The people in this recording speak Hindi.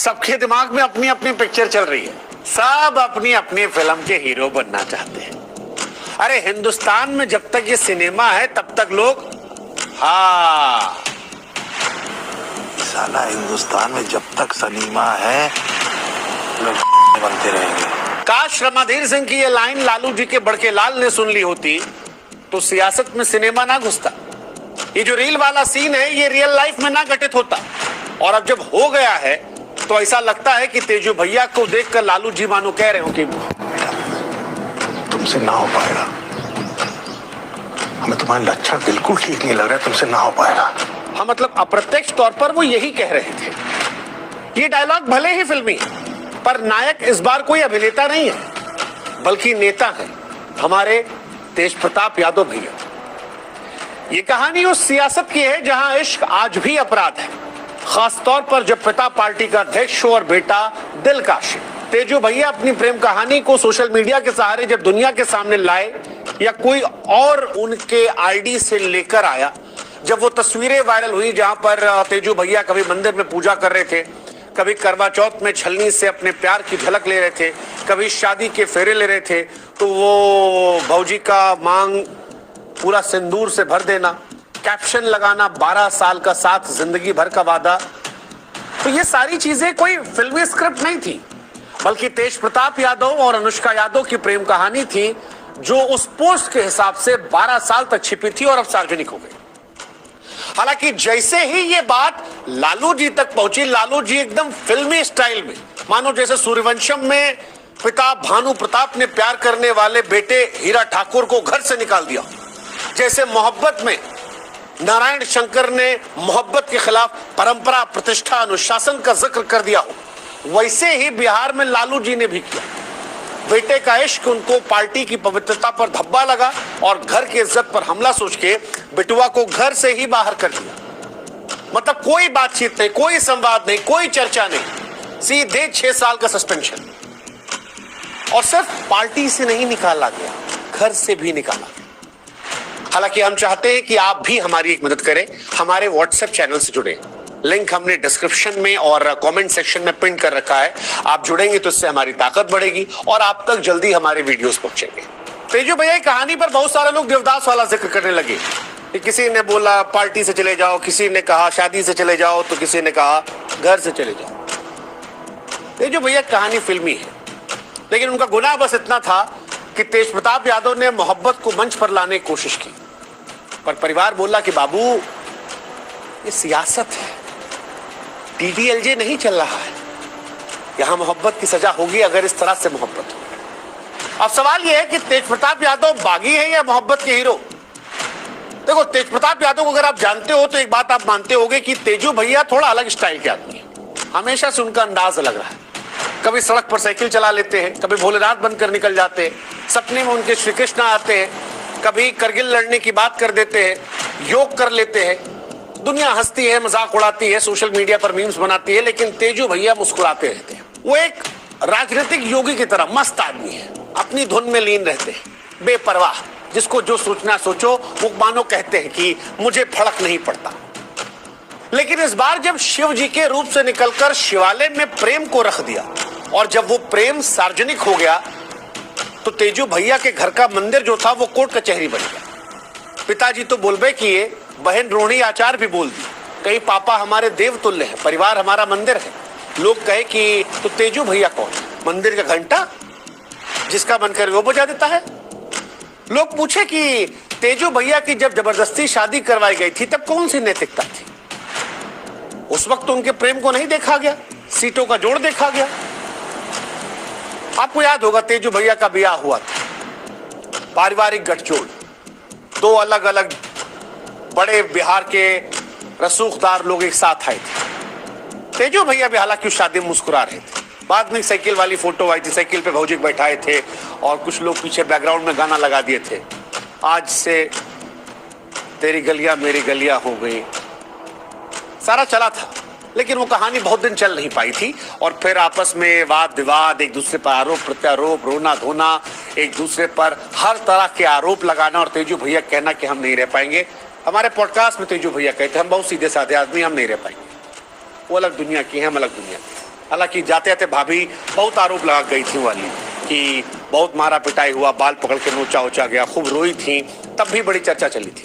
सबके दिमाग में अपनी अपनी पिक्चर चल रही है, सब अपनी अपनी फिल्म के हीरो बनना चाहते हैं। अरे हिंदुस्तान में जब तक ये सिनेमा है तब तक लोग साला हिंदुस्तान में जब तक सिनेमा है लोग बनते रहेंगे। काश रमाधीर सिंह की ये लाइन लालू जी के बड़के लाल ने सुन ली होती तो सियासत में सिनेमा ना घुसता। ये जो रील वाला सीन है ये रियल लाइफ में ना घटित होता। और अब जब हो गया है तो ऐसा लगता है कि तेजू भैया को देखकर लालू जी मानो कह रहे हो कि तुमसे ना हो पाएगा, हमें तुम्हारे लक्षण बिल्कुल ठीक नहीं लग रहा है, तुमसे ना हो पाएगा। हाँ, मतलब अप्रत्यक्ष तौर पर वो यही कह रहे थे। ये डायलॉग भले ही फिल्मी है पर नायक इस बार कोई अभिनेता नहीं है बल्कि नेता है, हमारे तेज प्रताप यादव भैया। ये कहानी उस सियासत की है जहां इश्क आज भी अपराध है, खासतौर पर जब पिता पार्टी का अध्यक्ष हो और बेटा दिल का आशिक। तेजू भैया अपनी प्रेम कहानी को सोशल मीडिया के सहारे जब दुनिया के सामने लाए या कोई और उनके आईडी से लेकर आया, जब वो तस्वीरें वायरल हुई जहां पर तेजू भैया कभी मंदिर में पूजा कर रहे थे, कभी करवा चौथ में छलनी से अपने प्यार की झलक ले रहे थे, कभी शादी के फेरे ले रहे थे, तो वो भौजी का मांग पूरा सिंदूर से भर देना, कैप्शन लगाना 12 साल का साथ जिंदगी भर का वादा। तो ये सारी चीजें कोई फिल्मी स्क्रिप्ट नहीं थी बल्कि तेज प्रताप यादव और अनुष्का यादव की प्रेम कहानी थी जो उस पोस्ट के हिसाब से 12 साल तक छिपी थी और अब सार्वजनिक हो गई। हालांकि जैसे ही ये बात लालू जी तक पहुंची, लालू जी एकदम फिल्मी स्टाइल में मानो जैसे सूर्यवंशम में पिता भानु प्रताप ने प्यार करने वाले बेटे हीरा ठाकुर को घर से निकाल दिया, जैसे मोहब्बत में नारायण शंकर ने मोहब्बत के खिलाफ परंपरा, प्रतिष्ठा, अनुशासन का जिक्र कर दिया हो, वैसे ही बिहार में लालू जी ने भी किया। बेटे का इश्क उनको पार्टी की पवित्रता पर धब्बा लगा और घर की इज्जत पर हमला सोच के बिटुआ को घर से ही बाहर कर दिया। मतलब कोई बातचीत नहीं, कोई संवाद नहीं, कोई चर्चा नहीं, सीधे 6 साल का सस्पेंशन। और सिर्फ पार्टी से नहीं निकाला गया, घर से भी निकाला गया। हालांकि हम चाहते हैं कि आप भी हमारी एक मदद करें, हमारे व्हाट्सएप चैनल से जुड़े। लिंक हमने डिस्क्रिप्शन में और कमेंट सेक्शन में पिन कर रखा है। आप जुड़ेंगे तो इससे हमारी ताकत बढ़ेगी और आप तक जल्दी हमारे वीडियोस पहुंचेंगे। तेजू भैया की कहानी पर बहुत सारे लोग देवदास वाला जिक्र करने लगे। किसी ने बोला पार्टी से चले जाओ, किसी ने कहा शादी से चले जाओ, तो किसी ने कहा घर से चले जाओ। तेजू भैया की कहानी फिल्मी है लेकिन उनका गुनाह बस इतना था कि तेज प्रताप यादव ने मोहब्बत को मंच पर लाने की कोशिश की पर परिवार बोला कि बाबू ये सियासत है, DDLJ नहीं चल रहा है, यहां मोहब्बत की सजा होगी अगर इस तरह से मोहब्बत हो। अब सवाल यह है कि तेज प्रताप यादव बागी है या मोहब्बत के हीरो। देखो, तेज प्रताप यादव को अगर आप जानते हो तो एक बात आप मानते होगे कि तेजू भैया थोड़ा अलग स्टाइल के आदमी है। हमेशा से उनका अंदाज अलग रहा है। कभी सड़क पर साइकिल चला लेते हैं, कभी भोलेनाथ बनकर निकल जाते हैं, सपने में उनके श्री कृष्ण आते हैं, कभी करगिल लड़ने की बात कर देते हैं, योग कर लेते हैं। दुनिया हंसती है, मजाक उड़ाती है, सोशल मीडिया पर मीम्स बनाती है, लेकिन तेजू भैया मुस्कुराते रहते हैं। वो एक राजनीतिक योगी की तरह मस्त आदमी है, अपनी धुन में लीन रहते हैं, बेपरवाह, जिसको जो सोचना सोचो। वो मानो कहते हैं कि मुझे फर्क नहीं पड़ता। लेकिन इस बार जब शिव जी के रूप से निकलकर शिवालय में प्रेम को रख दिया और जब वो प्रेम सार्वजनिक हो गया तो तेजू भैया के घर का मंदिर जो था वो कोर्ट कचहरी बन गया। पिताजी तो बोलबे किए, बहन रोहिणी आचार्य भी बोल दी, कहीं पापा हमारे देव तुल्य है, परिवार हमारा मंदिर है। लोग कहे कि तो तेजू भैया कौन? मंदिर का घंटा जिसका मन करे वो बजा देता है। लोग पूछे कि तेजू भैया की जब जबरदस्ती शादी करवाई गई थी तब कौन सी नैतिकता थी? उस वक्त तो उनके प्रेम को नहीं देखा गया, सीटों का जोड़ देखा गया। आपको याद होगा तेजू भैया का ब्याह हुआ था, पारिवारिक गठजोड़, 2 अलग अलग बड़े बिहार के रसूखदार लोग एक साथ आए थे। तेजू भैया भी हालांकि उस शादी में मुस्कुरा रहे थे। बाद में साइकिल वाली फोटो आई थी, साइकिल पे भौजी बैठाए थे और कुछ लोग पीछे बैकग्राउंड में गाना लगा दिए थे, आज से तेरी गलियां मेरी गलियां हो गई, सारा चला था। लेकिन वो कहानी बहुत दिन चल नहीं पाई थी और फिर आपस में वाद विवाद, एक दूसरे पर आरोप प्रत्यारोप, रोना धोना, एक दूसरे पर हर तरह के आरोप लगाना और तेजू भैया कहना कि हम नहीं रह पाएंगे। हमारे पॉडकास्ट में तेजू भैया कहते हैं हम बहुत सीधे साधे आदमी, हम नहीं रह पाएंगे। वो अलग दुनिया की है, हम अलग दुनिया की। हालांकि जाते जाते भाभी बहुत आरोप लगा गई थी वाली कि बहुत मारा पिटाई हुआ, बाल पकड़ के नोचा उचा गया, खूब रोई थी, तब भी बड़ी चर्चा चली थी।